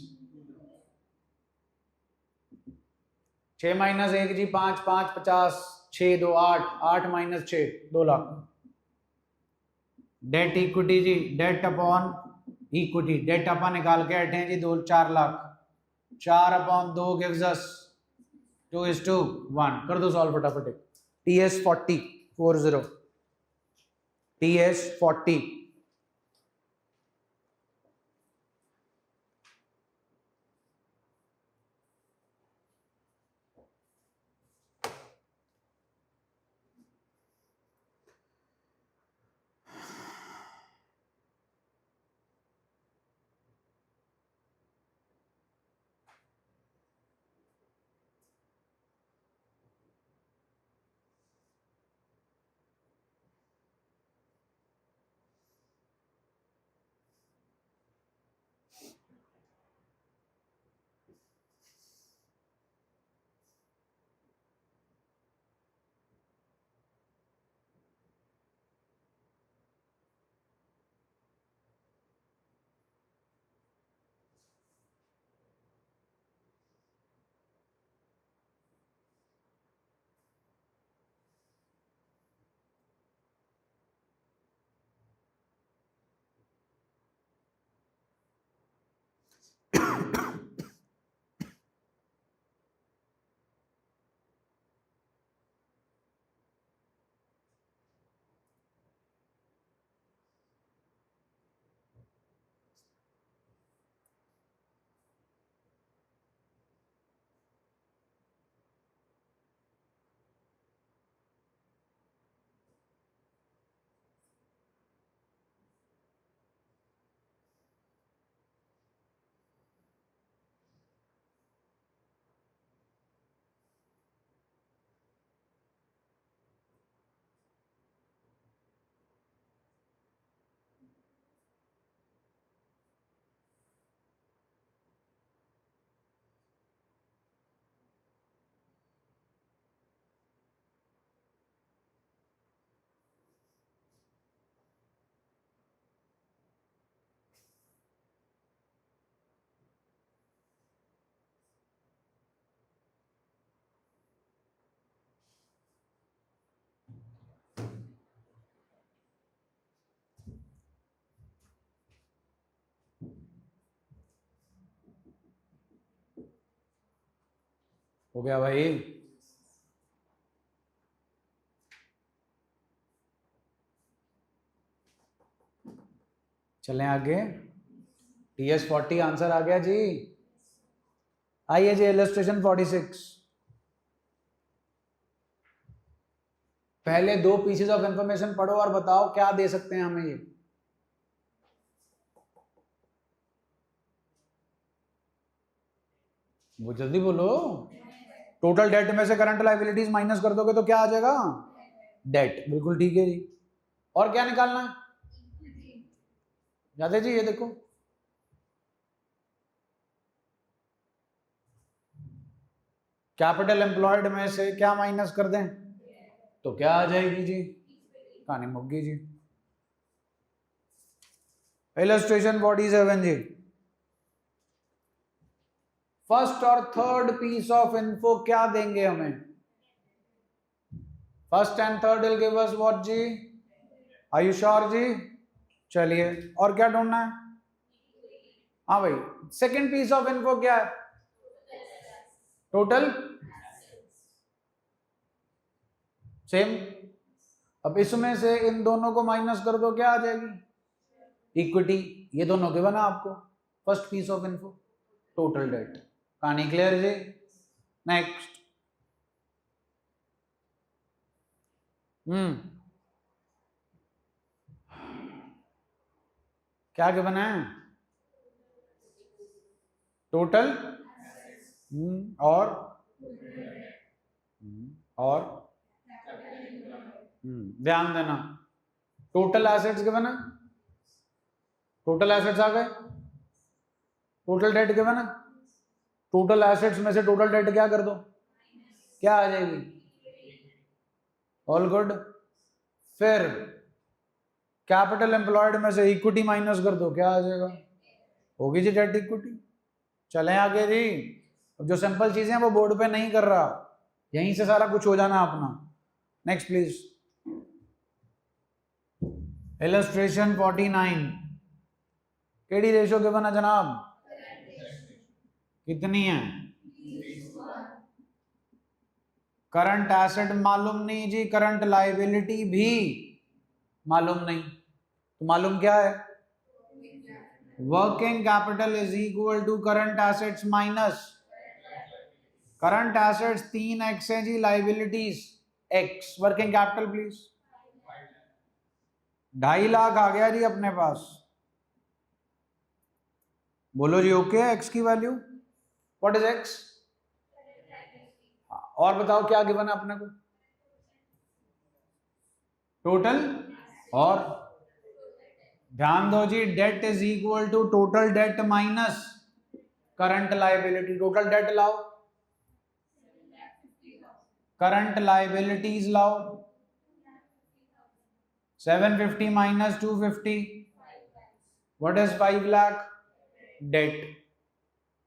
Speaker 2: 6 minus 1 जी 5, 5 50, 6 2 8, 8 माइनस 6 2 लाख। डेट इक्विटी जी, डेट अपॉन इक्विटी, डेट अपन निकाल के बैठे हैं जी 2 4 लाख। 4 upon 2 gives us 2:1। कर दो सॉल्व फटाफट। TS 40 TS 40। हो गया भाई। चलें आगे। TS40 आंसर आ गया जी। आइए जी इलस्ट्रेशन 46। पहले दो पीसेस ऑफ इंफॉर्मेशन पढ़ो और बताओ क्या दे सकते हैं हमें ये। वो जल्दी बोलो। टोटल डेट में से करंट लायबिलिटीज माइनस कर दोगे तो क्या आ जाएगा? डेट। बिल्कुल ठीक है जी। और क्या निकालना है? याद है जी, ये देखो कैपिटल एम्प्लॉयड में से क्या माइनस कर दें तो क्या आ जाएगी जी? कहानी मुक्की जी। इलस्ट्रेशन 47 जी। फर्स्ट और थर्ड पीस ऑफ इन्फो क्या देंगे हमें? First and third will give us what जी? आर यू श्योर जी? चलिए, और क्या ढूंढना है? हाँ भाई, सेकंड पीस ऑफ इन्फो क्या है? Total same. अब इसमें से इन दोनों को माइनस कर दो, क्या आ जाएगी? इक्विटी। ये दोनों के बना आपको first piece of info, total debt. कहानी क्लियर जी? नेक्स्ट। क्या के बना है? टोटल और और ध्यान देना, टोटल एसेट्स के बना, टोटल एसेट्स आ गए, टोटल डेट के बना, टोटल एसेट्स में से टोटल डेट क्या कर दो, क्या आ जाएगी? All good. फिर कैपिटल एम्प्लॉयड में से इक्विटी माइनस कर दो, क्या आ जाएगा? होगी जी डेट इक्विटी। चलें आगे जी। अब जो सिंपल चीजें हैं वो बोर्ड पे नहीं कर रहा, यहीं से सारा कुछ हो जाना अपना। Next please. Illustration 49। KD ratio के बना जनाब? कितनी है? करंट एसेट मालूम नहीं जी, करंट लायबिलिटी भी मालूम नहीं, तो मालूम क्या है? Working capital is equal to current assets minus current assets 3x है जी, liabilities x। Working capital please 2.5 lakh आ गया जी अपने पास। बोलो जी ओके। x की वैल्यू व्हाट इज x? और बताओ क्या गिवन है अपने को? टोटल और ध्यान दो जी, debt is equal to total debt minus current liability. Total debt लाओ, करंट लायबिलिटीज लाओ। 750 minus 250 what is 5 lakh debt.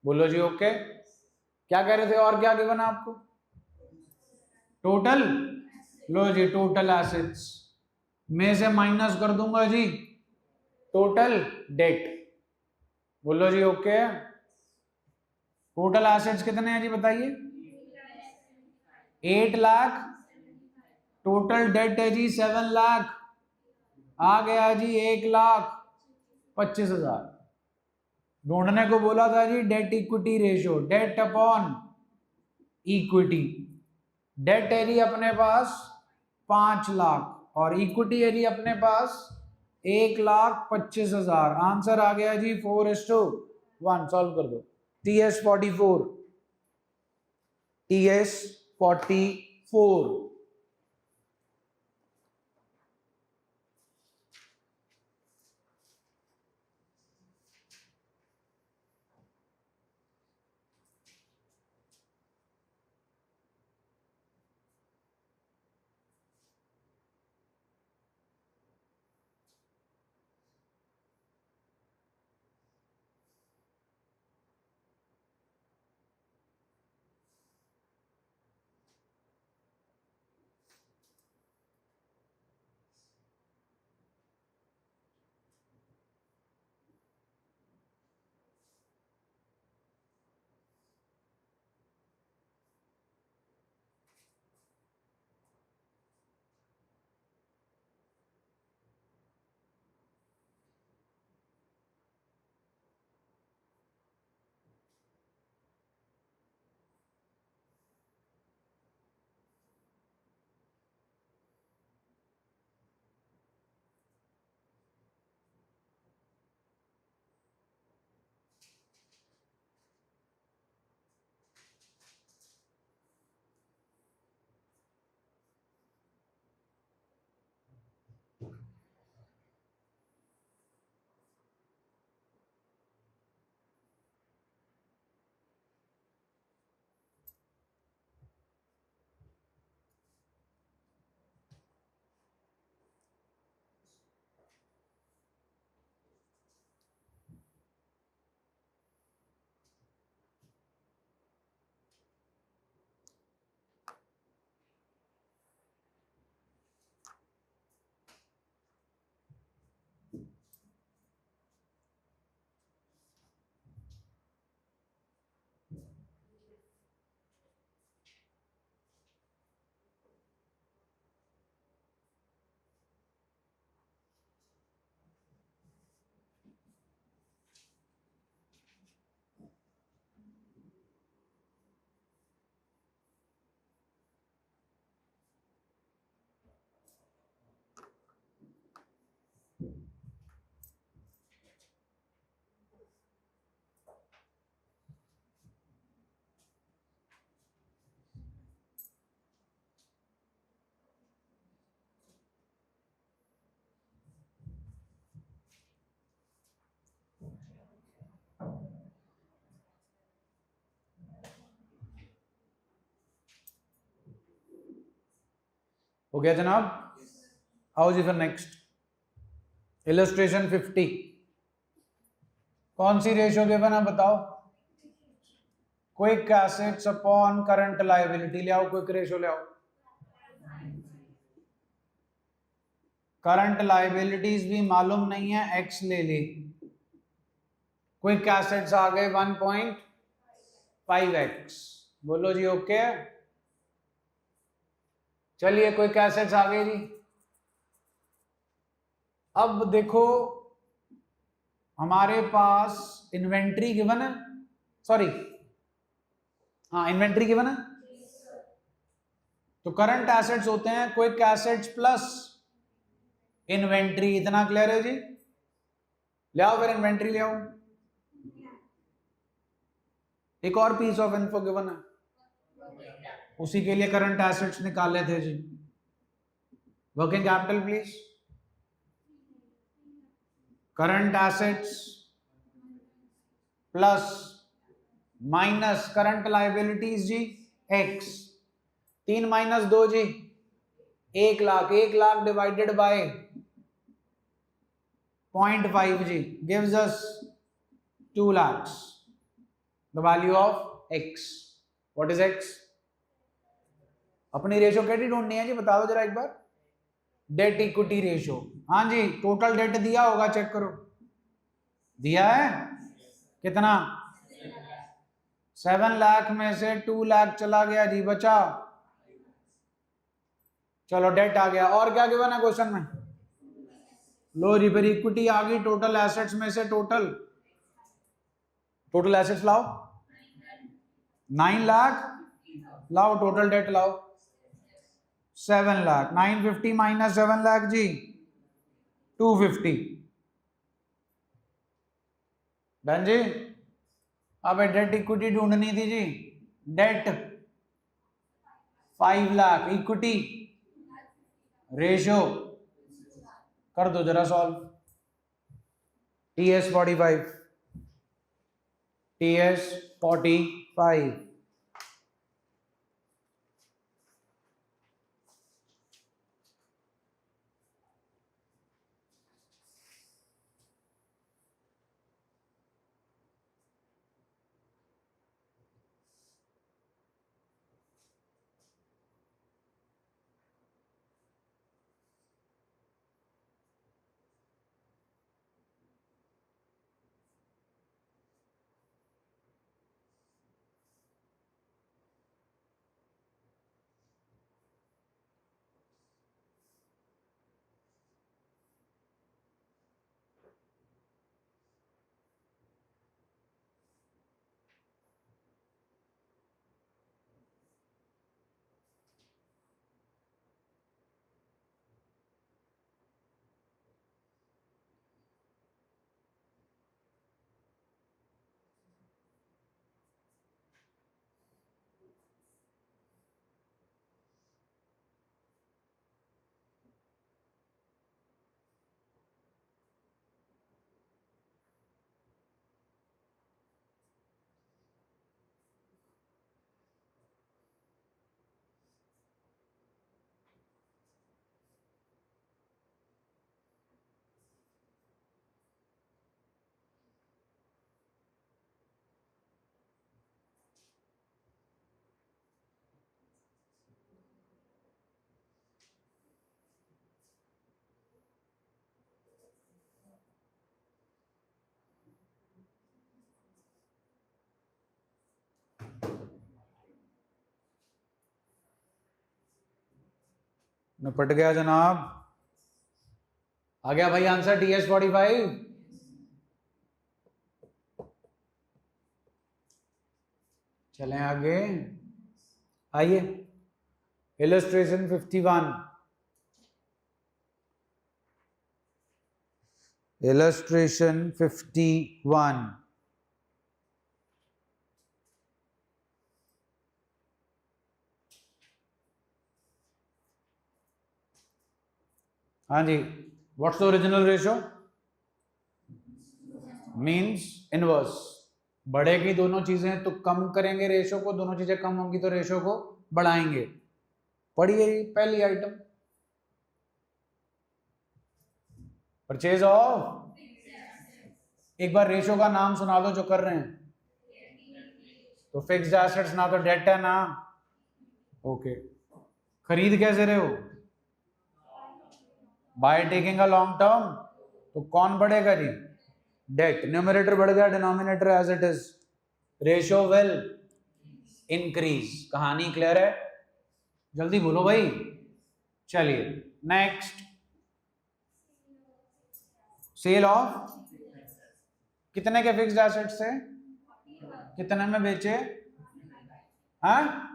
Speaker 2: बोलो जी ओके। क्या कह रहे थे और क्या गिवन है आपको? टोटल। लो जी, टोटल एसेट्स में से माइनस कर दूंगा जी टोटल डेट। बोलो जी ओके। टोटल एसेट्स कितने हैं जी बताइए? 8 लाख। टोटल डेट है जी 7 लाख। आ गया जी 1,25,000। ढूंढने को बोला था जी debt equity ratio, debt upon equity. Debt है जी अपने पास 5 लाख और इक्विटी है जी अपने पास 1,25,000। आंसर आ गया जी 4:1। सॉल्व कर दो। TS44। TS44। हो गया जनाब? आओ जी फिर नेक्स्ट इलस्ट्रेशन 50। कौन सी रेशियो गिवन है बताओ? Quick assets upon current liability. ले आओ क्विक रेशियो ले आओ। करंट लायबिलिटीज भी मालूम नहीं है, एक्स ले ली। क्विक एसेट्स आ गए 1.5x। बोलो जी ओके। चलिए क्विक एसेट्स आ गए जी। अब देखो हमारे पास इन्वेंट्री गिवन है, सॉरी हाँ इन्वेंट्री गिवन है। तो करंट एसेट्स होते हैं क्विक एसेट्स प्लस इन्वेंट्री। इतना क्लियर है जी? ले आओ फिर इन्वेंट्री ले आओ। एक और पीस ऑफ इन्फो गिवन है, उसी के लिए करंट एसेट्स निकाले थे जी। Working capital please. Current assets plus minus current liabilities जी x। 3 माइनस 2 जी 1 लाख। 1 लाख डिवाइडेड बाय 0.5 जी gives us 2 lakhs। The value of x। What is x? अपनी रेशियो कैसी ढूंढनी है जी? बता दो जरा एक बार। Date equity ratio. हाँ जी, टोटल डेट दिया होगा, चेक करो। दिया है कितना? 7 लाख में से 2 लाख चला गया जी, बचा। चलो डेट आ गया। और क्या गिवन है क्वेश्चन में? लो जी फिर इक्विटी आ गई। टोटल एसेट्स में से टोटल एसेट्स लाओ 9 लाख। लाओ टोटल डेट लाओ 7 लाख। 950 माइनस 7 लाख जी 250। बहन जी अब डेट इक्विटी ढूंढनी थी जी। डेट 5 लाख, इक्विटी रेशियो कर दो जरा सॉल्व। TS 45। TS 45। निपट गया जनाब। आ गया भाई आंसर TS 45। चलें आगे। आइए इलस्ट्रेशन 51। इलस्ट्रेशन 51। हाँ जी, what's the original ratio? Means inverse. बढ़ेगी दोनों चीजें तो कम करेंगे रेशियो को, दोनों चीजें कम होंगी तो रेशियो को बढ़ाएंगे। पढ़िए पहली आइटम। परचेज ऑफ, एक बार रेशो का नाम सुना दो जो कर रहे हैं। तो फिक्स्ड एसेट्स ना तो डेट है ना, ओके। खरीद कैसे रहे हो? By taking a long term. तो कौन बढ़ेगा जी? डेट। न्यूमरेटर बढ़ गया, denominator as it is, ratio will increase. कहानी क्लियर है? जल्दी बोलो भाई। चलिए नेक्स्ट, सेल ऑफ कितने के फिक्स्ड एसेट्स से कितने में बेचे? हाँ,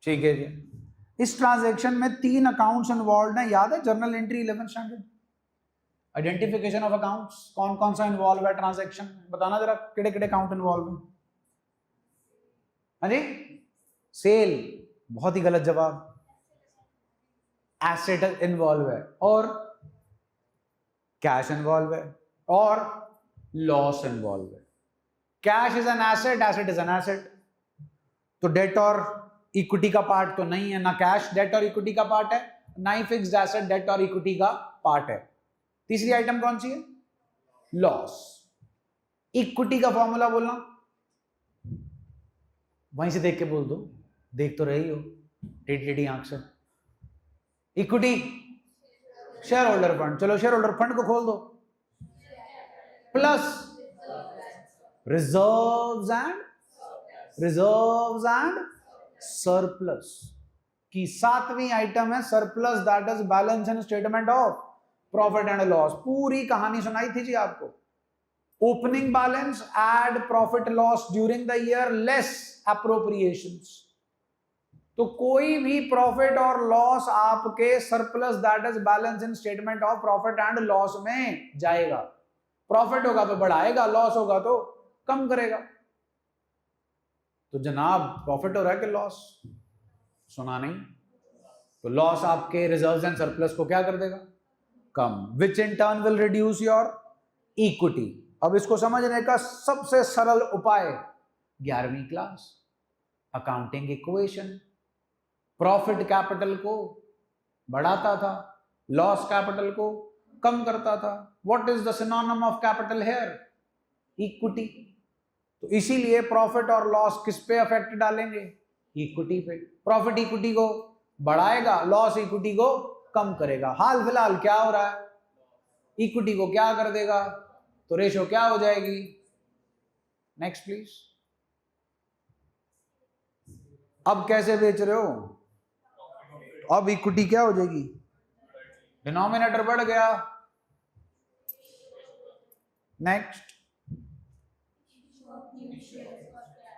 Speaker 2: ठीक है जी। इस ट्रांजैक्शन में 3 अकाउंट्स इन्वॉल्व हैं, याद है? Journal entry 11 standard, identification of accounts. कौन कौन सा इन्वॉल्व है ट्रांजैक्शन? बताना जरा, केड़े केड़े अकाउंट इन्वॉल्व है? हाँ जी, सेल, बहुत ही गलत जवाब। एसेट इन्वॉल्व है, और कैश इन्वॉल्व है, और लॉस इन्वॉल्व है। Cash is an asset, asset is an asset. तो डेट और इक्विटी का पार्ट तो नहीं है, ना कैश डेट और इक्विटी का पार्ट है, ना ही फिक्स्ड एसेट डेट और इक्विटी का पार्ट है। तीसरी आइटम कौन सी है? लॉस। इक्विटी का फॉर्मूला बोलना, वहीं से देख के बोल दो, देख तो रही हो टेढ़ी टेढ़ी आंख से। इक्विटी शेयर होल्डर फंड, चलो शेयर होल्डर फंड को खोल दो, प्लस रिजर्व्स एंड सरप्लस की 7वीं आइटम है surplus, that is balance in statement of profit and loss. पूरी कहानी सुनाई थी जी आपको। Opening balance, add profit loss during the year, less appropriations. तो कोई भी प्रॉफिट और लॉस आपके surplus, that is balance in statement of profit and loss में जाएगा। प्रॉफिट होगा तो बढ़ाएगा, लॉस होगा तो कम करेगा। तो जनाब प्रॉफिट हो रहा है कि लॉस? सुना नहीं? तो लॉस आपके रिजर्व्स एंड सरप्लस को क्या कर देगा? कम, which in turn will reduce your equity. अब इसको समझने का सबसे सरल उपाय 11वीं class, accounting equation. Profit capital को बढ़ाता था, लॉस कैपिटल को कम करता था। What is the synonym of capital here? Equity. तो इसीलिए प्रॉफिट और लॉस किस पे इफेक्ट डालेंगे? इक्विटी पे। प्रॉफिट इक्विटी को बढ़ाएगा, लॉस इक्विटी को कम करेगा। हाल फिलहाल क्या हो रहा है? इक्विटी को क्या कर देगा? तो रेशो क्या हो जाएगी? Next please. अब कैसे बेच रहे हो? अब इक्विटी क्या हो जाएगी? डिनोमिनेटर बढ़ गया। नेक्स्ट,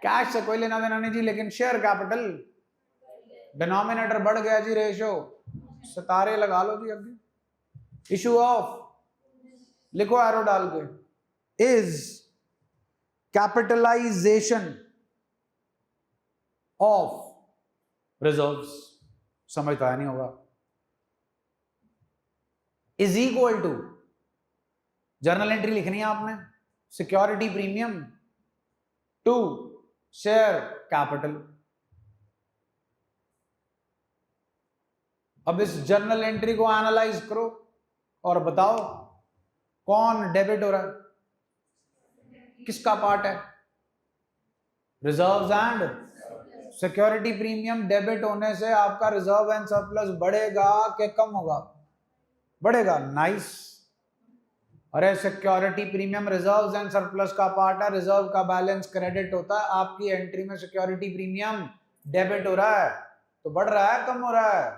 Speaker 2: कैश से कोई लेना देना नहीं जी, लेकिन शेयर कैपिटल, डिनोमिनेटर बढ़ गया जी, रेशो सितारे लगा लो जी। अभी इशू ऑफ, लिखो एरो डाल के, इज कैपिटलाइजेशन ऑफ रिजर्व्स, समझ तो आया नहीं होगा, is equal to, journal entry लिखनी है आपने, security premium to share capital. अब इस जर्नल एंट्री को एनालाइज करो और बताओ कौन डेबिट हो रहा है, किसका पार्ट है? Reserves and security premium debit होने से आपका रिजर्व एंड सरप्लस बढ़ेगा कि कम होगा? बढ़ेगा। नाइस। अरे security premium reserves and surplus का पार्ट है, रिजर्व का बैलेंस क्रेडिट होता है, आपकी एंट्री में सिक्योरिटी प्रीमियम डेबिट हो रहा है, तो बढ़ रहा है कम हो रहा है?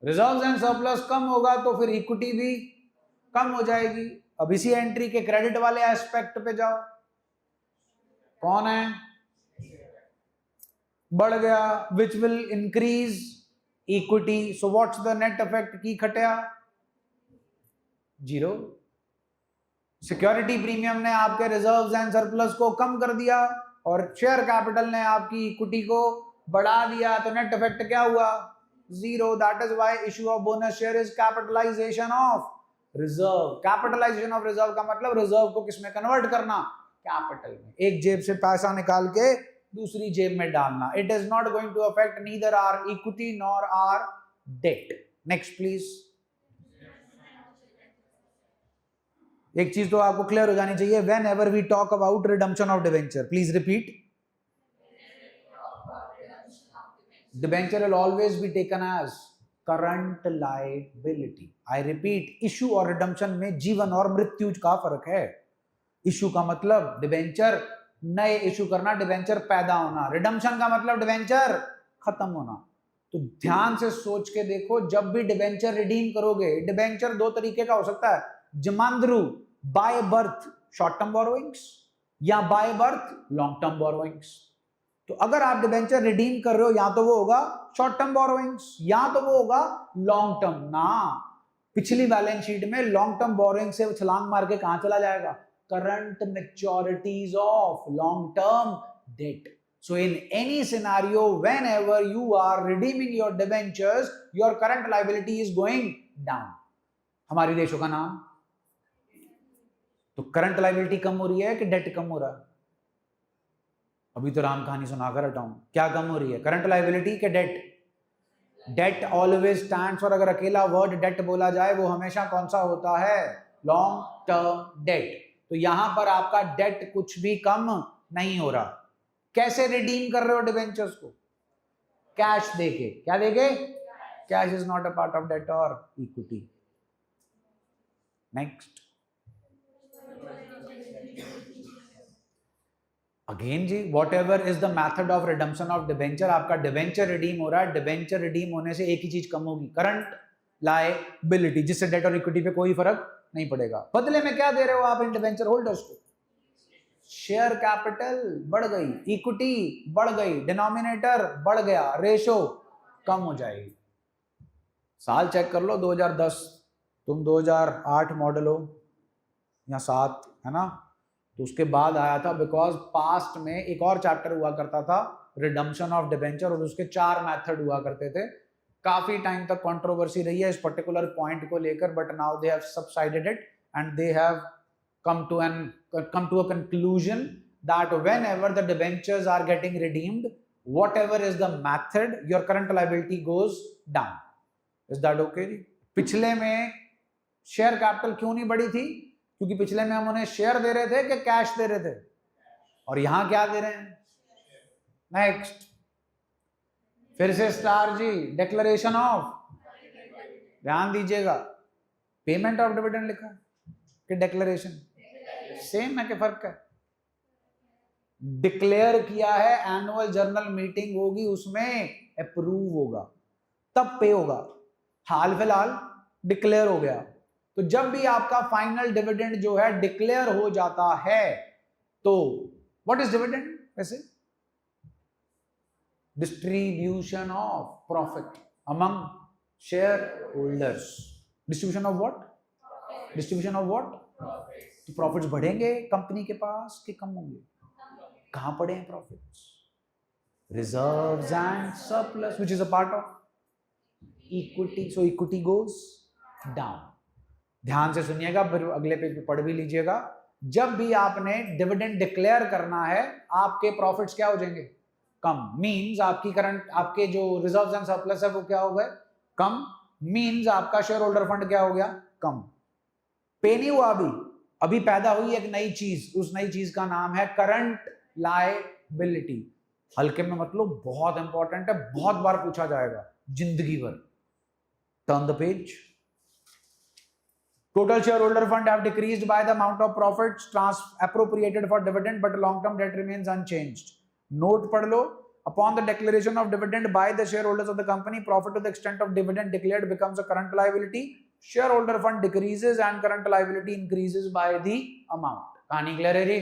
Speaker 2: रिजर्व्स एंड सरप्लस कम होगा तो फिर इक्विटी भी कम हो जाएगी। अब इसी एंट्री के क्रेडिट वाले एस्पेक्ट पे जाओ, कौन है? बढ़ गया, which will increase equity. So what's the net effect की खटिया? 0। सिक्योरिटी प्रीमियम ने आपके रिजर्व्स एंड सरप्लस को कम कर दिया और शेयर कैपिटल ने आपकी इक्विटी को बढ़ा दिया, तो नेट इफेक्ट क्या हुआ? 0। That is why issue of bonus share is capitalisation of reserve. Capitalisation of reserve का मतलब रिजर्व को किसमें कन्वर्ट करना? कैपिटल में। एक जेब से पैसा निकाल के दूसरी जेब में डालना. It is not going to affect neither our equity nor our debt. Next please. एक चीज तो आपको क्लियर हो जानी चाहिए. Whenever we talk about redemption of debenture, please repeat. Debenture will always be taken as current liability. I repeat, issue और redemption में जीवन और मृत्यु का फर्क है. इशू का मतलब डिबेंचर नए इशू करना, डिबेंचर पैदा होना. रिडम्पशन का मतलब डिबेंचर खत्म होना. तो ध्यान से सोच के देखो, जब भी डिबेंचर रिडीम करोगे, डिबेंचर दो तरीके का हो सकता है. जमानदरू by birth short term borrowings या by birth long term borrowings. तो अगर आप डिबेंचर रिडीम कर रहे हो, या तो वो होगा शॉर्ट टर्म बोरोइंग्स या तो वो होगा लॉन्ग टर्म. ना, पिछली बैलेंस शीट में लॉन्ग टर्म बोरोइंग से छलांग मार के कहां चला जाएगा? Current maturities of long-term debt. So in any scenario, whenever you are redeeming your debentures, your current liability is going down. हमारी रेशो का नाम. तो करंट लाइबिलिटी कम हो रही है कि डेट कम हो रहा है? अभी तो राम कहानी सुनाकर हटाऊं. क्या कम हो रही है, करंट लाइबिलिटी के debt? Debt always stands for, अगर अकेला वर्ड डेट बोला जाए वो हमेशा कौन सा होता है? Long term date. तो यहां पर आपका डेट कुछ भी कम नहीं हो रहा. कैसे रिडीम कर रहे हो डिबेंचर्स को? कैश देके. क्या देके? Cash is not a part of debt और इक्विटी. नेक्स्ट. अगेन जी, whatever is the method of redemption of debenture, आपका डिबेंचर रिडीम हो रहा है. डिबेंचर रिडीम होने से एक ही चीज कम होगी, करंट लायबिलिटी, जिससे डेट और इक्विटी पे कोई फर्क नहीं पड़ेगा. बदले में क्या दे रहे हो आप इन डिबेंचर होल्डर्स को? शेयर कैपिटल बढ़ गई, इक्विटी बढ़ गई, डिनोमिनेटर बढ़ गया, रेशो कम हो जाएगी. साल चेक कर लो 2010, तुम 2008 मॉडल हो या 7, है ना? तो उसके बाद आया था, बिकॉज पास्ट में एक और चैप्टर हुआ करता था रिडम्पशन ऑफ डिबेंचर, और उसके 4 मेथड हुआ करते थे. काफी टाइम तक कंट्रोवर्सी रही है इस पर्टिकुलर पॉइंट को लेकर, but now they have subsided it and they have come to a conclusion that whenever the debentures are getting redeemed, whatever is the method, your current liability goes down. Is that okay? पिछले में share capital क्यों नहीं बढ़ी थी? क्योंकि पिछले में हम उन्हें शेयर दे रहे थे कि कैश दे रहे थे, और यहां क्या दे रहे हैं? नेक्स्ट. फिर से स्टार जी, डिक्लेरेशन ऑफ, ध्यान दीजिएगा, पेमेंट ऑफ डिविडेंड लिखा कि डिक्लेरेशन? सेम है कि फर्क है? डिक्लेयर किया है, एनुअल जर्नल मीटिंग होगी, उसमें अप्रूव होगा, तब पे होगा. हाल फिलहाल डिक्लेयर हो गया. तो जब भी आपका फाइनल डिविडेंड जो है डिक्लेयर हो जाता है, तो व्हाट इज डिविडेंड? वैसे distribution of profit among shareholders. Distribution of what? Distribution of what? तो प्रॉफिट्स बढ़ेंगे कंपनी के पास कि कम होंगे? कहां पड़े हैं profits? Reserves and surplus, which is a part of equity. So equity goes down. ध्यान से सुनिएगा, फिर अगले पेज पे पढ़ भी लीजिएगा. जब भी आपने डिविडेंड डिक्लेयर करना है, आपके प्रॉफिट्स क्या हो जाएंगे? कम. मींस आपकी करंट, आपके जो रिजर्व्स एंड सरप्लस है वो क्या हो गए? कम. मींस आपका शेयर होल्डर फंड क्या हो गया? कम. पे नहीं हुआ अभी पैदा हुई एक नई चीज, उस नई चीज का नाम है करंट लायबिलिटी. हल्के में मतलब बहुत इंपॉर्टेंट है, बहुत बार पूछा जाएगा जिंदगी भर. Turn the page. Total shareholder fund have decreased by the amount of profits appropriated for dividend, but long-term debt remains unchanged. Note पढ़ लो. Upon the declaration of dividend by the shareholders of the company, profit to the extent of dividend declared becomes a current liability. Shareholder fund decreases and current liability increases by the amount. कहानी clear है जी?